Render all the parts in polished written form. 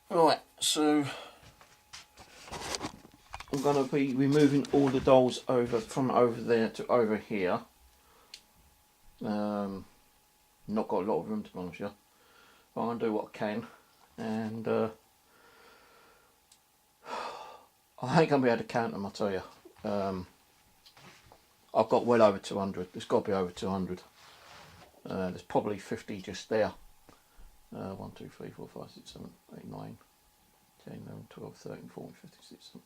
Right, so I'm going to be removing all the dolls over from over there to over here. Not got a lot of room, to be honest with you, but I'm going to do what I can, and I ain't going to be able to count them, I tell you. I've got well over 200. There's got to be over 200. There's probably 50 just there. 1, 2, 3, 4, 5, 6, 7, 8, 9, 10, 11, 12, 13, 14, 15, 16, 17,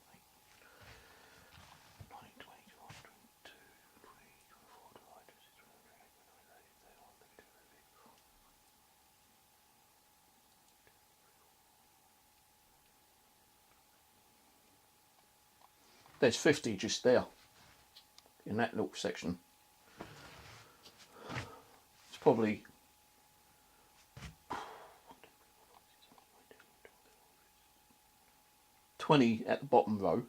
18, 19, 20, 21, 22, 23, 24, 25, 26, 27, 28, 29, 30, 31, 32, 33. There's 50 just there in that little section. It's probably 20 at the bottom row,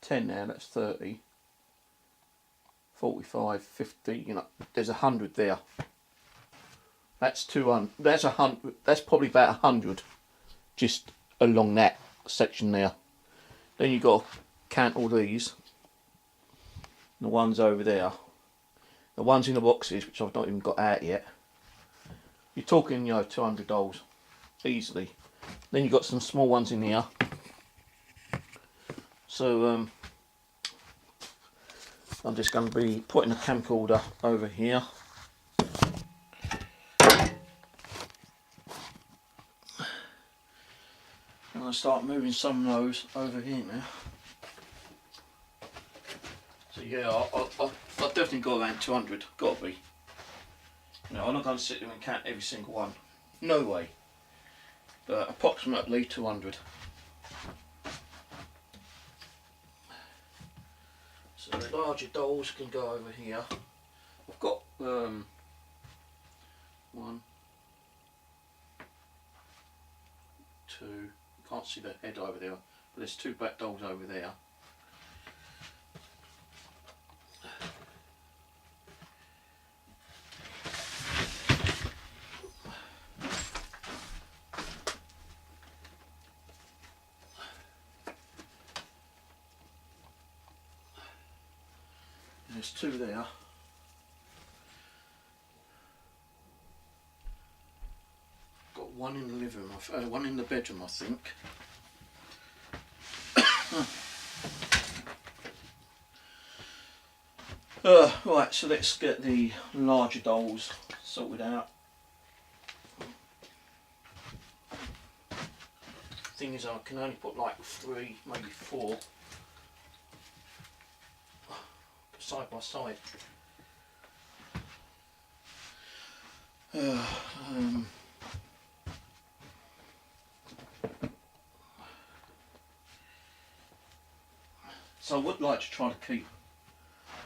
10 there, that's 30, 45, 50, you know, there's 100 there. That's 200, that's 100, that's probably about 100 just along that section there. Then you've got to count all these, the ones over there, the ones in the boxes, which I've not even got out yet. You're talking, you know, 200 dolls, easily. Then you've got some small ones in here. So I'm just going to be putting a camcorder over here. I'm going to start moving some of those over here now. So yeah, I've definitely got around 200, got to be. You know, I'm not going to sit there and count every single one. No way. But approximately 200. So the larger dolls can go over here. I've got 1, 2. You can't see the head over there, but there's 2 black dolls over there. There's 2 there. Got 1 in the living room, 1 in the bedroom, I think. Right, so let's get the larger dolls sorted out. Thing is, I can only put like 3, maybe 4 side by side. So I would like to try to keep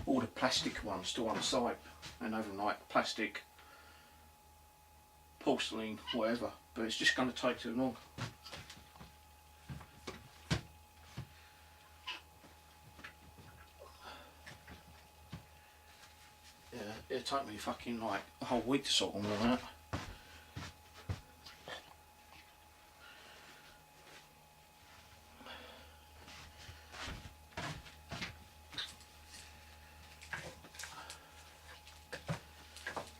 all the plastic ones to one side and over like plastic, porcelain, whatever, but it's just going to take too long. Yeah, it'll take me fucking like a whole week to sort all that.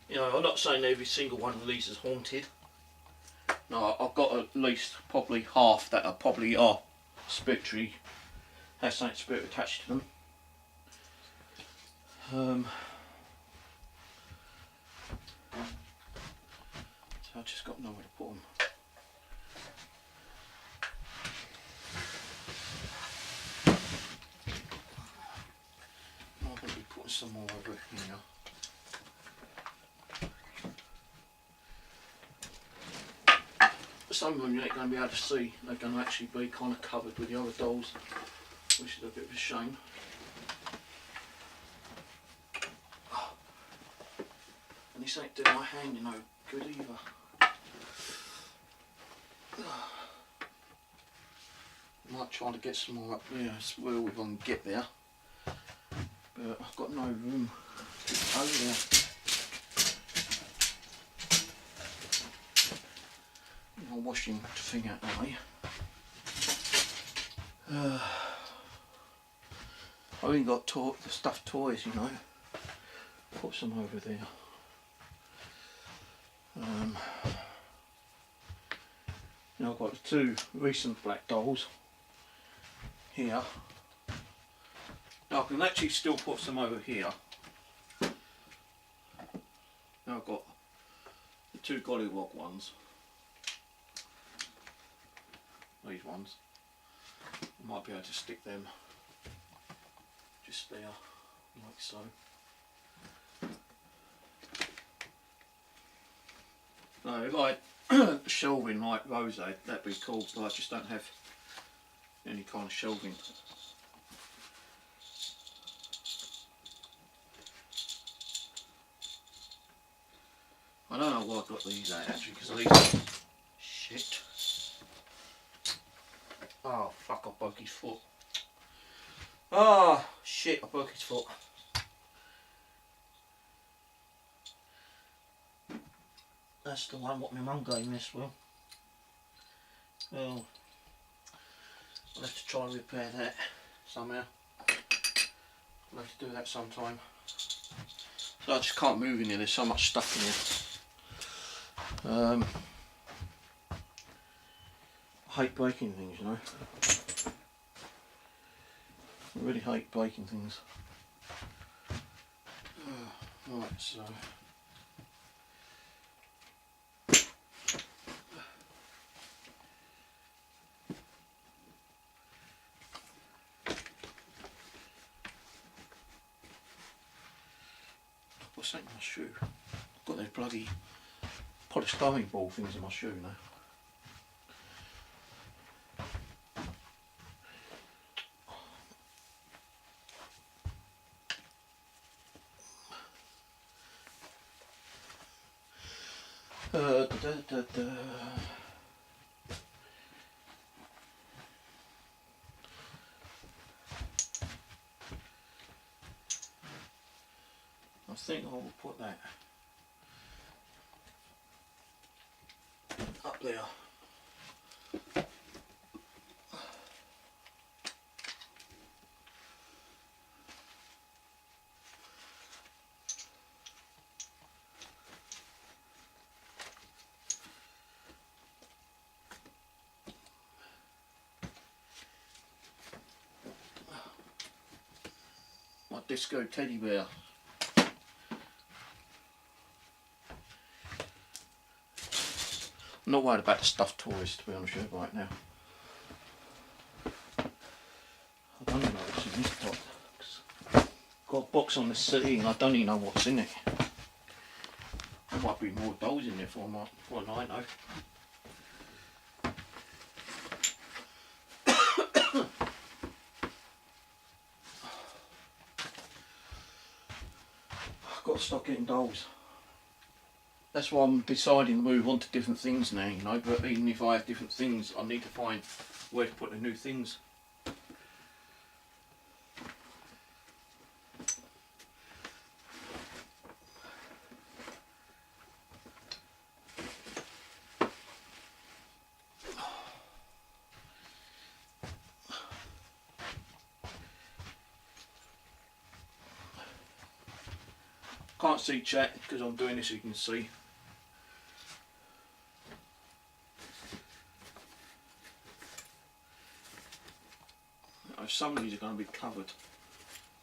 You know, I'm not saying every single one of these is haunted. No, I've got at least probably half that are probably spiritually, have something spirit attached to them. So I've just got nowhere to put them. I'm going to be putting some more over here. Some of them you ain't going to be able to see, they're going to actually be kind of covered with the other dolls, which is a bit of a shame. And this ain't doing my hand, you know, good either. Might try to get some more up there as well if I can get there, but I've got no room to get over there. my washing thing out the way. I've even got the stuffed toys, you know. Put some over there. Now I've got the two recent black dolls here. Now I can actually still put some over here. Now I've got the two gollywog ones. These ones. I might be able to stick them just there, like so. No, if I had shelving like Rose, that'd be cool, but I just don't have any kind of shelving. I don't know why I got these out actually, because these. Shit. Oh fuck, I broke his foot. Oh shit, I broke his foot. That's the one what my mum gave me as well. Well, I'll have to try and repair that somehow. I'll have to do that sometime. So I just can't move in here, there's so much stuff in here. I hate breaking things, you know. I really hate breaking things. Right, so. What's that in my shoe? I've got those bloody polystyrene ball things in my shoe now. I think I will put that up there. My disco teddy bear. I'm not worried about the stuffed toys, to be honest with you, right now. I don't even know what's in this box. Got a box on the settee and I don't even know what's in it. There might be more dolls in there for all I know. I've got to stop getting dolls. That's why I'm deciding to move on to different things now, you know, but even if I have different things, I need to find where to put the new things. Can't see chat because I'm doing this, you can see. Some of these are going to be covered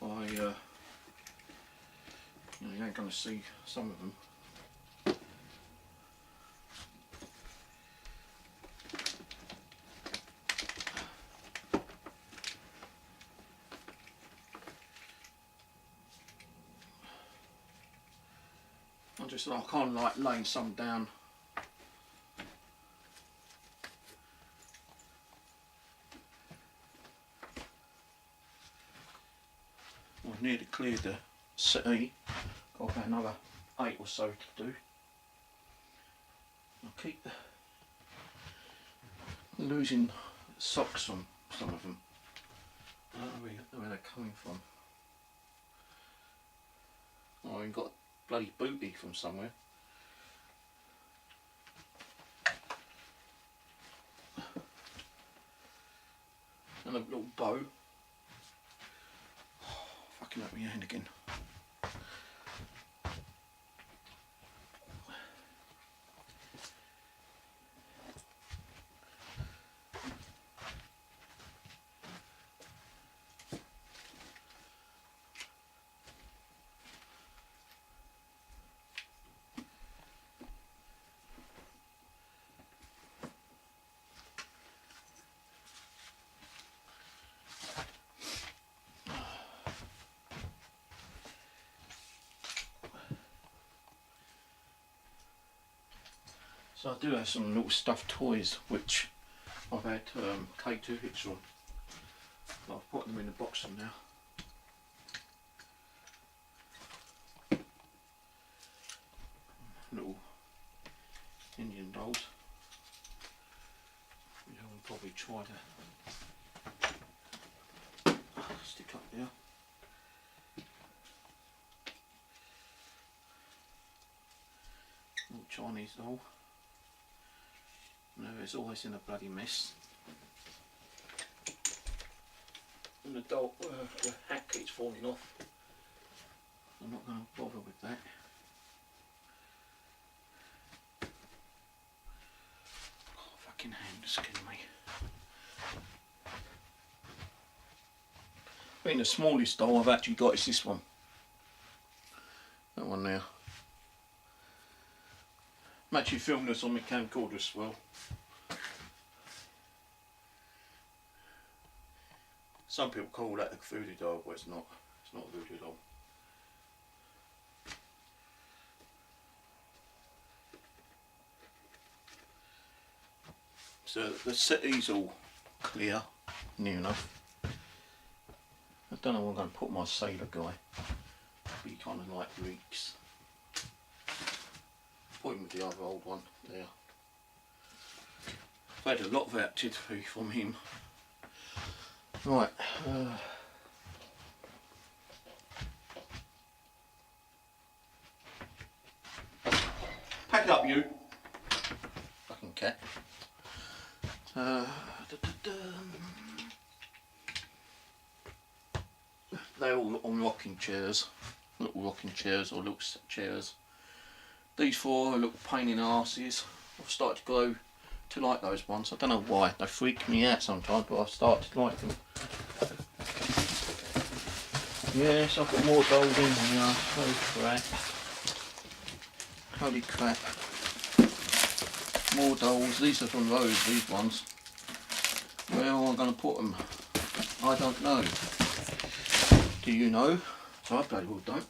by, you know, you ain't going to see some of them. I kind of like laying some down. I've nearly cleared the settee. Got about another 8 or so to do. I'll keep losing socks on some of them. I don't know where they're coming from. Oh, I've got a bloody booty from somewhere. and a little bow. Fucking up my hand again. So I do have some little stuffed toys which I've had K2 hits on. But I've put them in the box now. Little Indian dolls. You know, we'll probably try to stick up there. Little Chinese doll. No, it's always in a bloody mess. And the doll, the hat keeps falling off. I'm not going to bother with that. Oh, fucking hand is killing me. I think the smallest doll I've actually got is this one. That one there. I'm actually filming this on my camcorder as well. Some people call that a voodoo doll, but it's not. It's not a voodoo doll. So the settee's all clear, near enough. I don't know where I'm going to put my sailor guy. He kind of like reeks. Put him with the other old one there. I've had a lot of activity from him. Right. Pack it up, you. Fucking cat. They're all on rocking chairs. Little rocking chairs or little chairs. These four are little pain in the arses. I've started to grow to like those ones. I don't know why. They freak me out sometimes, but I've started to like them. Yes, I've got more dolls in here. Holy crap. Holy crap. More dolls. These are from Rose, these ones. Where am I going to put them? I don't know. Do you know? So I bloody well don't.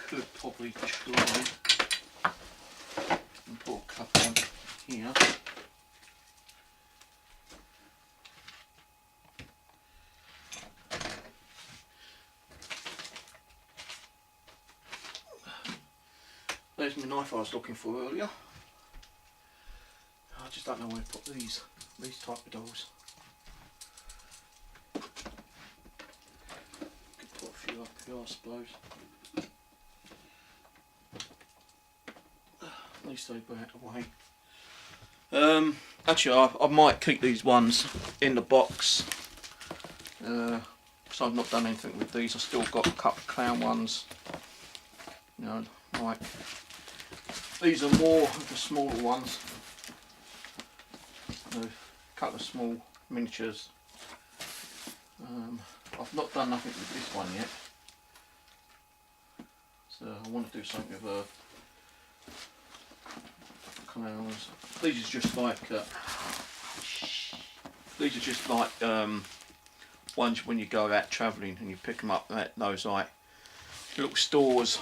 Could probably try and put a couple on here. There's my knife I was looking for earlier. I just don't know where to put these type of dolls. Could put a few up here, I suppose. At least they go out of the way. Actually, I might keep these ones in the box. Because I've not done anything with these. I've still got a couple of clown ones. You know, like these are more of the smaller ones. A couple of small miniatures. I've not done nothing with this one yet. So I want to do something with clowns. These are just like ones when you go out travelling and you pick them up at those like little stores,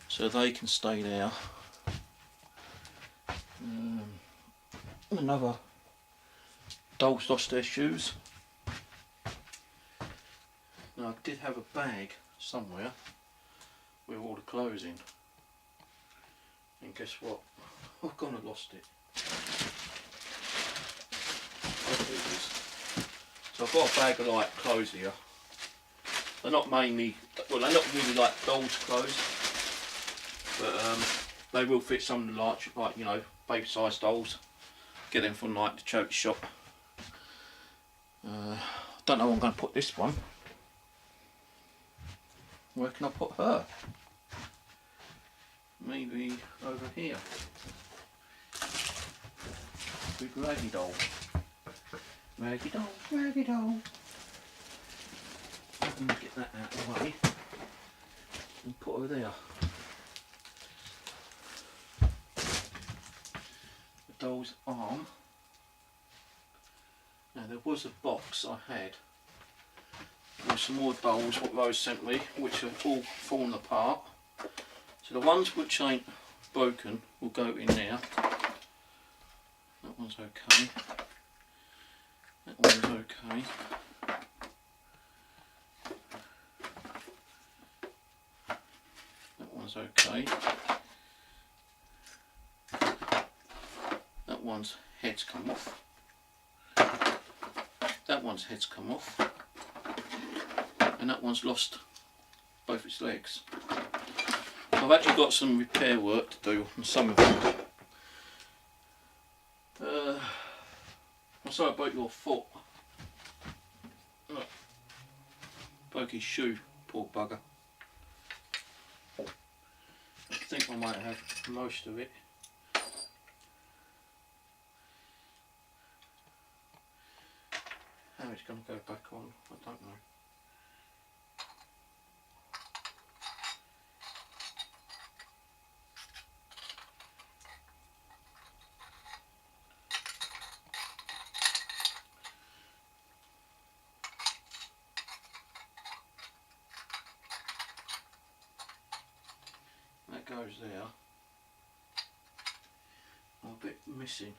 so they can stay there. Another doll's lost their shoes. Now I did have a bag somewhere with all the clothes in. And guess what? I've gone and lost it. So I've got a bag of like clothes here. They're not mainly, well, they're not really like dolls' clothes. but they will fit some of the large, like, you know, baby size dolls. Get them from like the charity shop. Don't know where I'm going to put this one. Where can I put her? Maybe over here. Big raggy doll. Raggy doll, raggy doll. Let me get that out of the way and put her there. The doll's arm. Now there was a box I had with some more dolls what Rose sent me, which have all fallen apart. So the ones which ain't broken will go in there. That one's okay. That one's okay. That one's okay. That one's head's come off. That one's head's come off. And that one's lost both its legs. I've actually got some repair work to do on some of them. I'm sorry about your foot. Look. Broke his shoe, poor bugger. I think I might have most of it. How it's going to go back on, I don't know. That goes there. I'm a bit missing.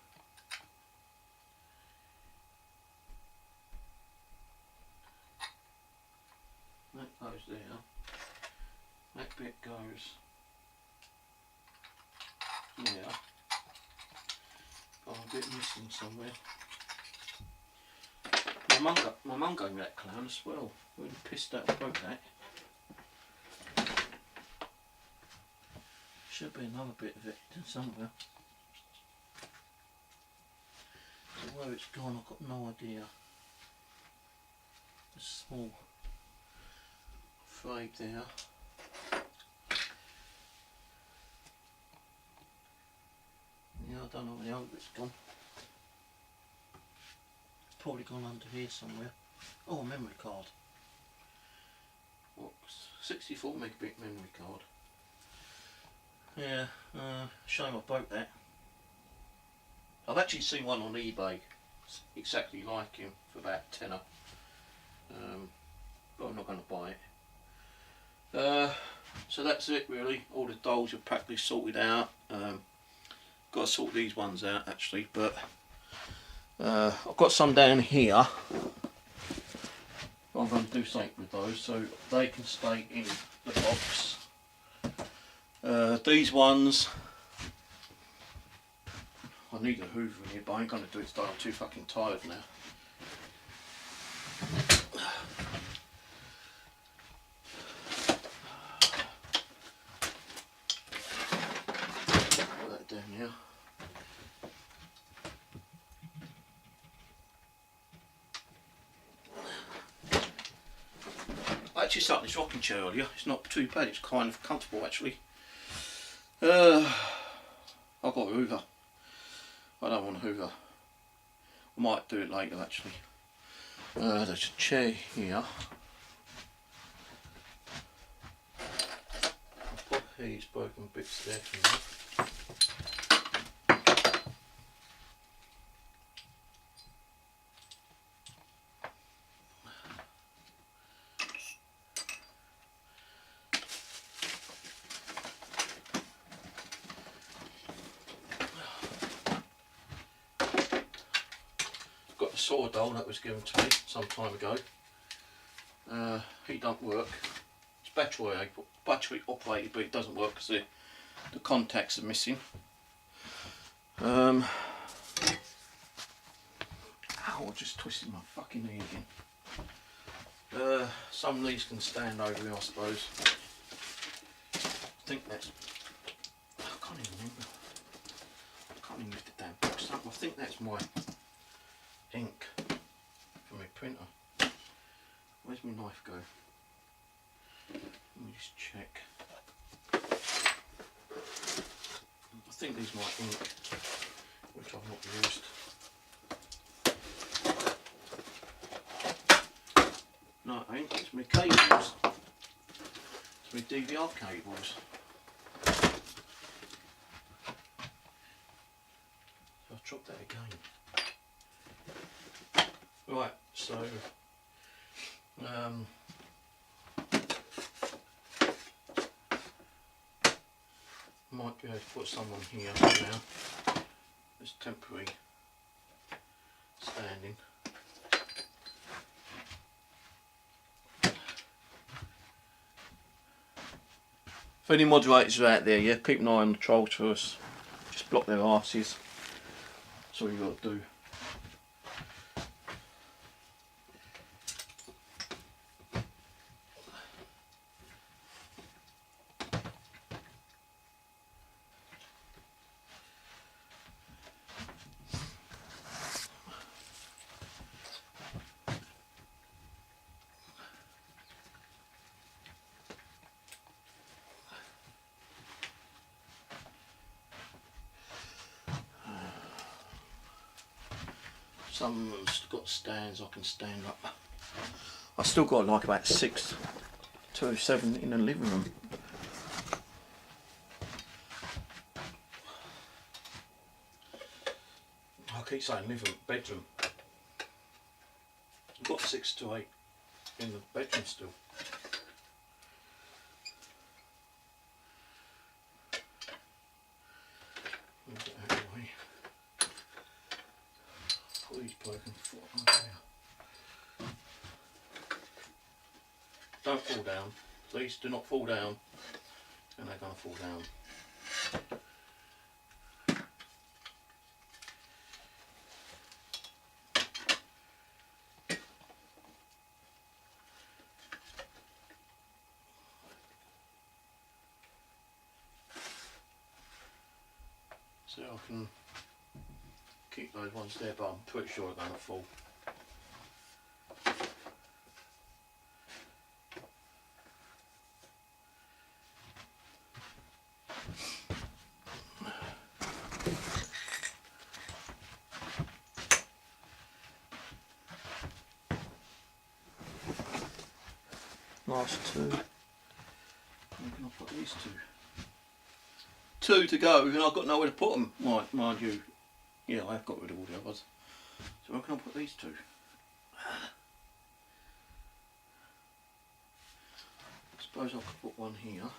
That goes there. That bit goes there. But I'm a bit missing somewhere. My mum gave me that clown as well. Really pissed that I broke that. Should be another bit of it somewhere. So where it's gone, I've got no idea. A small frayed there. Yeah, I don't know where the other bit's gone. It's probably gone under here somewhere. Oh, a memory card. What? 64 megabit memory card. Yeah, shame I broke that. I've actually seen one on eBay exactly like him for about a tenner. But I'm not going to buy it. So that's it really. All the dolls are practically sorted out. Got to sort these ones out actually, but I've got some down here. I'm going to do something with those so they can stay in the box. These ones, I need a hoover in here, but I ain't going to do it today. I'm too fucking tired now. Put that down here. I actually started this rocking chair earlier. It's not too bad. It's kind of comfortable actually. I've got a hoover. I don't want a hoover. I might do it later actually. There's a chair here. I'll put these broken bits there for me. Saw doll that was given to me some time ago. He don't work. It's battery operated, but it doesn't work because the contacts are missing. Ow, I just twisted my fucking knee again. Some of these can stand over here, I suppose. I think that's can't even remember. I can't even lift the damn box up. I think that's my ink from my printer. Where's my knife go? Let me just check. I think these are my ink, which I've not used. No, it ain't. It's my cables. It's my DVR cables. So I've dropped that again. Right, so might be able to put someone here now. It's temporary standing. If any moderators are out there, yeah, keep an eye on the trolls for us. Just block their arses. That's all you got to do. Some's got stands I can stand up. I still got like about 6 to 7 in the living room. I keep saying living bedroom. I've got 6 to 8 in the bedroom still. Move it out of the way. Please broken foot on there. Don't fall down. Please do not fall down. And they're going to fall down. So I can keep those ones there, but I'm pretty sure they're going to fall. Last 2. Where can I put these 2? 2 to go, and I've got nowhere to put them. Mind you, yeah, I have got rid of all the others. So where can I put these 2? I suppose I could put one here.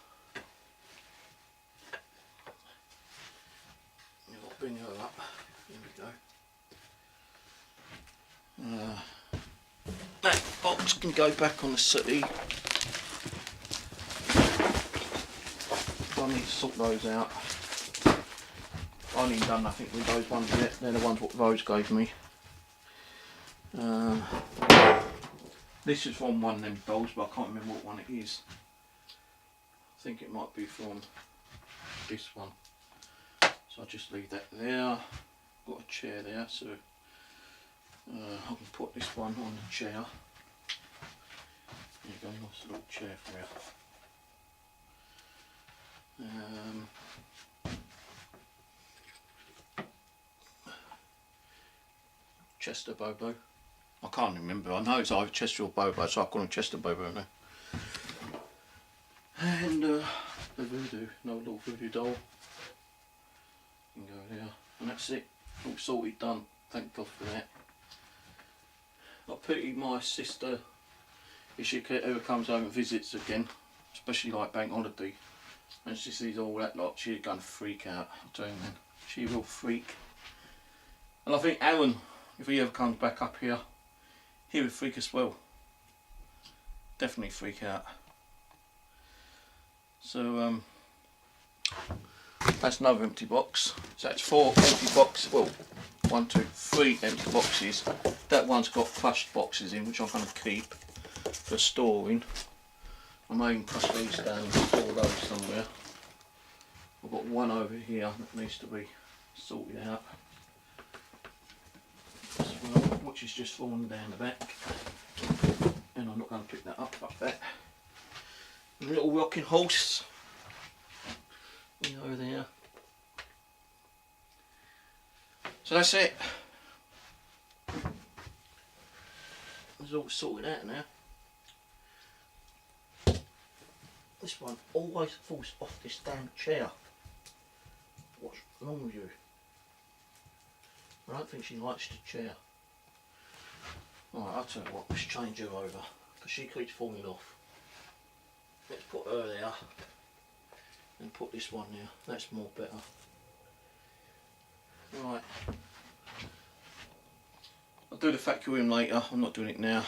I'll bring her up. Here we go. That box can go back on the settee. I need to sort those out. I haven't even done nothing with those ones yet. They're the ones what Rose gave me. This is from one of them dolls, but I can't remember what one it is. I think it might be from this one. So I'll just leave that there. Got a chair there, so I can put this one on the chair. There you go, nice little chair for you. Chester Bobo. I can't remember. I know it's either Chester or Bobo, so I call him Chester Bobo now. And the voodoo, no little voodoo doll. You can go there, and that's it. All sorted, done. Thank God for that. I pity my sister if she ever comes home and visits again, especially like bank holiday, and she sees all that lot, she's going to freak out. I'll tell you, man. She will freak. And I think Aaron, if he ever comes back up here, he would freak as well. Definitely freak out. So that's another empty box. So that's 4 empty boxes. Well, 1, 2, 3 empty boxes. That one's got crushed boxes in, which I'm going to keep for storing. I may even crush these down and store those somewhere. I've got one over here that needs to be sorted out as well, which is just falling down the back, and I'm not going to pick that up there. A little rocking horse over there. So that's it. It's all sorted out now. This one always falls off this damn chair. What's wrong with you? I don't think she likes the chair. Alright, I'll tell you what, let's change her over, because she keeps falling off. Let's put her there, and put this one there. That's more better. Right. I'll do the vacuum later, I'm not doing it now.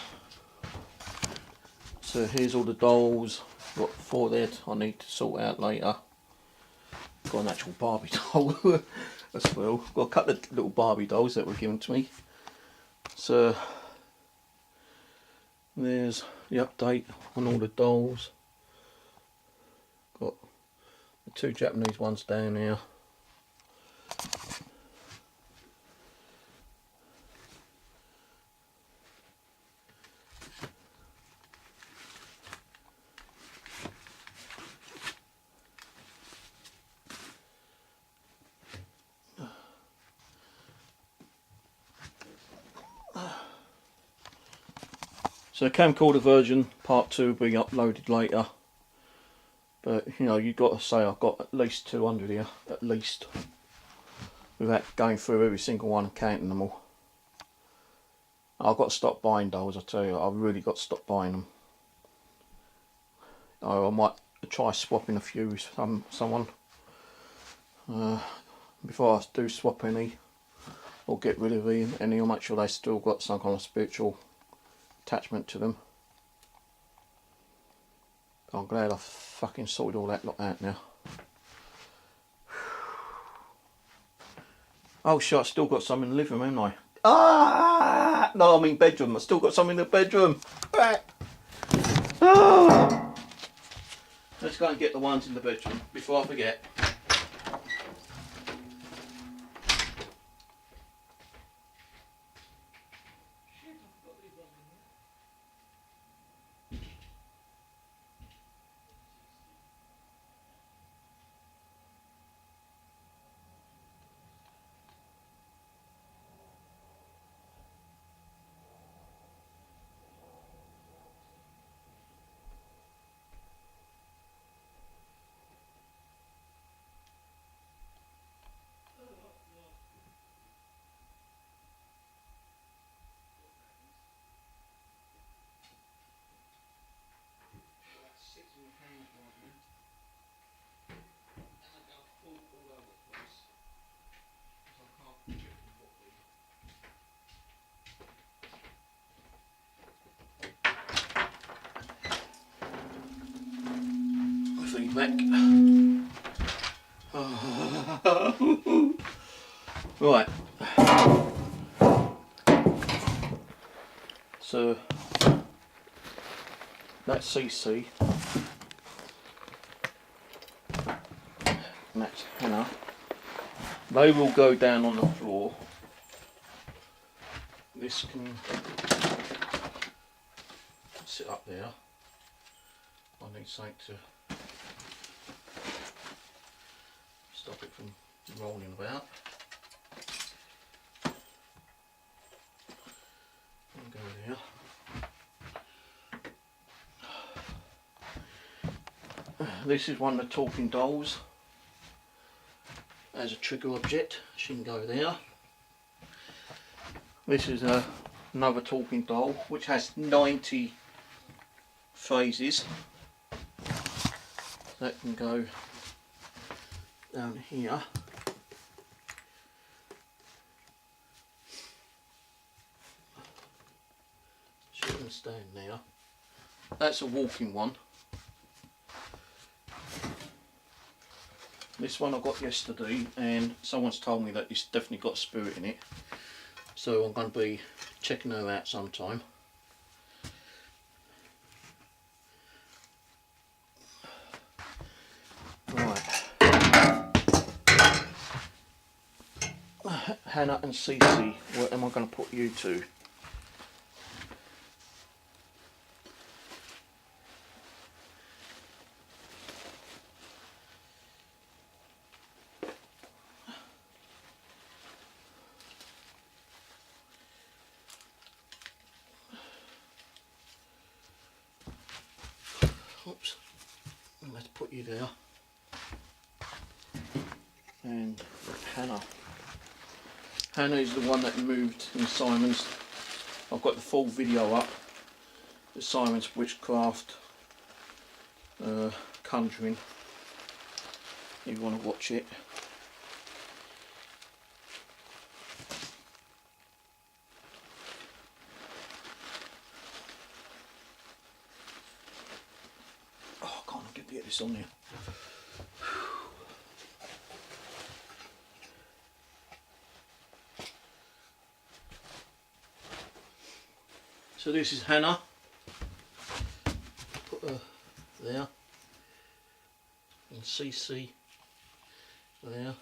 So here's all the dolls. Got 4 there I need to sort out later. Got an actual Barbie doll as well. Got a couple of little Barbie dolls that were given to me. So there's the update on all the dolls. Got the 2 Japanese ones down here. So the camcorder version part 2 will be uploaded later, but you know, you've got to say I've got at least 200 here, at least, without going through every single one and counting them all. I've got to stop buying dolls, I tell you, I've really got to stop buying them. I might try swapping a few with someone before I do swap any, or get rid of any, I'll make sure they still got some kind of spiritual attachment to them. I'm glad I've fucking sorted all that lot out now. Oh shit, I've still got some in the living room, haven't I? Ah! No, I mean bedroom. I've still got some in the bedroom. Right. Ah! Let's go and get the ones in the bedroom before I forget. Back. Right. So that's CC. And that's Hannah. They will go down on the floor. This can sit up there. I need something to stop it from rolling about. And go there. This is one of the talking dolls. As a trigger object, she can go there. This is another talking doll which has 90 phrases. That can go down here. She can stand there. That's a walking one. This one I got yesterday, and someone's told me that it's definitely got a spirit in it. So I'm going to be checking her out sometime. Right. Hannah and Cece, where am I going to put you two? Oops, let's put you there. And Hannah. Hannah is the one that moved in Simon's. I've got the full video up. The Simon's Witchcraft Conjuring. If you want to watch it. Oh, I can't get this on here. So this is Hannah. Put her there. And CC there.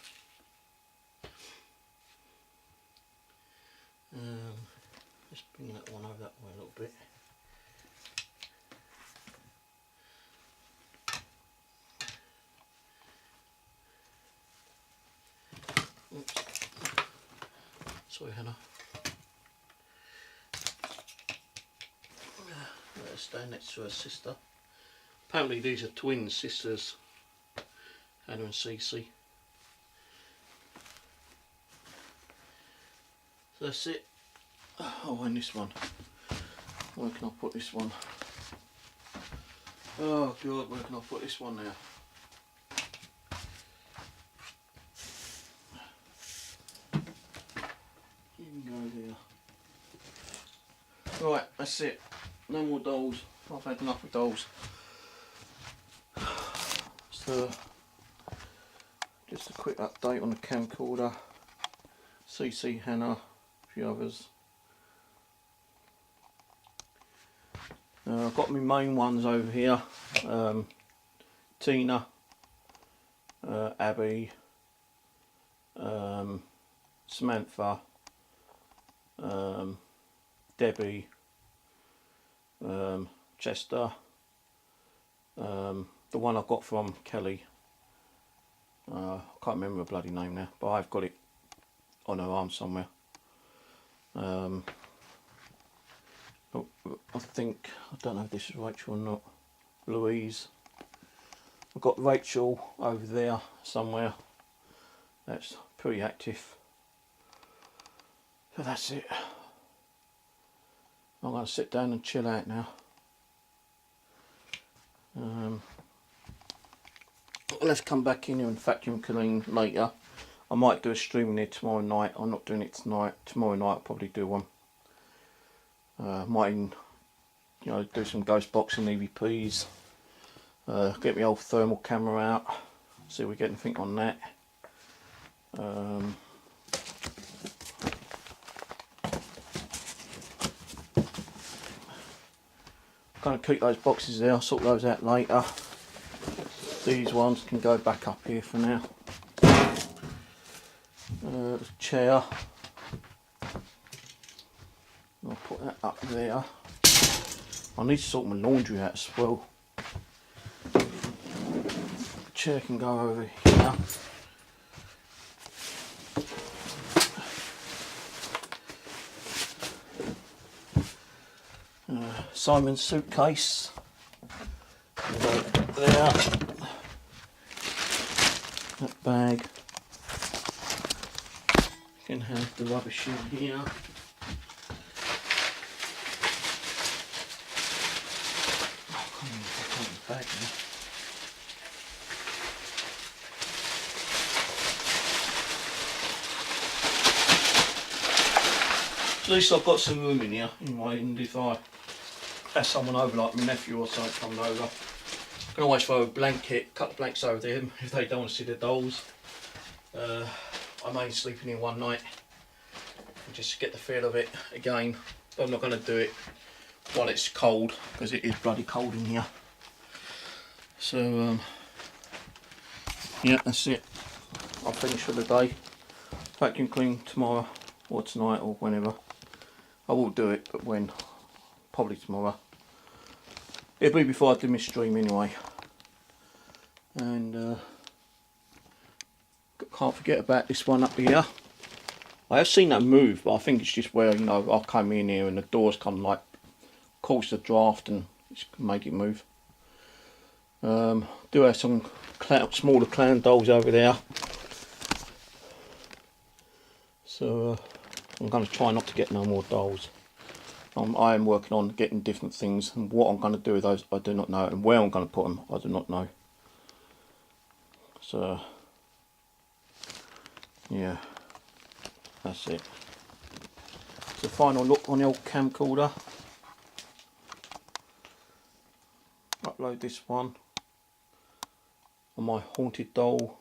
Just bring that one over that way a little bit. Oops. Sorry, Hannah. Let her stand next to her sister. Apparently these are twin sisters, Hannah and Cece. So that's it. Oh, and this one. Where can I put this one? Oh God, where can I put this one now? You can go there. Right, that's it. No more dolls. I've had enough of dolls. So, just a quick update on the camcorder. CC, Hannah, a few others. I've got my main ones over here. Tina, Abby, Samantha, Debbie, Chester, the one I got from Kelly. I can't remember her bloody name now, but I've got it on her arm somewhere. I think, I don't know if this is Rachel or not, Louise. I've got Rachel over there somewhere. That's pretty active. So that's it. I'm going to sit down and chill out now. Let's come back in here and vacuum clean later. I might do a stream in here tomorrow night. I'm not doing it tonight. Tomorrow night I'll probably do one. Might even, you know, do some ghost boxing EVPs. Get my old thermal camera out. See if we get anything on that. Going to keep those boxes there. I'll sort those out later. These ones can go back up here for now. Chair. I'll put that up there. I need to sort my laundry out as well. The chair can go over here. Simon's suitcase. Go there. That bag. You can have the rubbish in here. Back now. At least I've got some room in here, and if I have someone over, like my nephew or something coming over, I can always throw a blanket, couple of blankets over them if they don't want to see the dolls. I may sleep in here one night and just get the feel of it again, but I'm not going to do it while it's cold, because it is bloody cold in here. So yeah, that's it. I'll finish for the day. vacuum clean tomorrow or tonight or whenever. I will do it, but when? Probably tomorrow. It'll be before I do my stream anyway. And can't forget about this one up here. I have seen that move, but I think it's just where, you know, I come in here and the doors come like cause the draft and it's make it move. Do have some smaller clown dolls over there. So I'm going to try not to get no more dolls. I am working on getting different things, and what I'm going to do with those I do not know, and where I'm going to put them I do not know. So yeah, that's it. So final look on the old camcorder. Upload this one on my haunted doll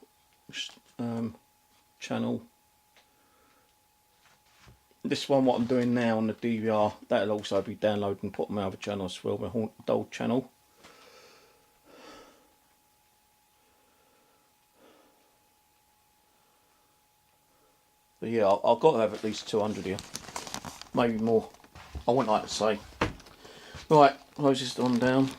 channel. This one, what I'm doing now on the DVR, that'll also be downloaded and put on my other channel as well, my haunted doll channel. But yeah, I've got to have at least 200 here, maybe more. I wouldn't like to say. Right, close this on down.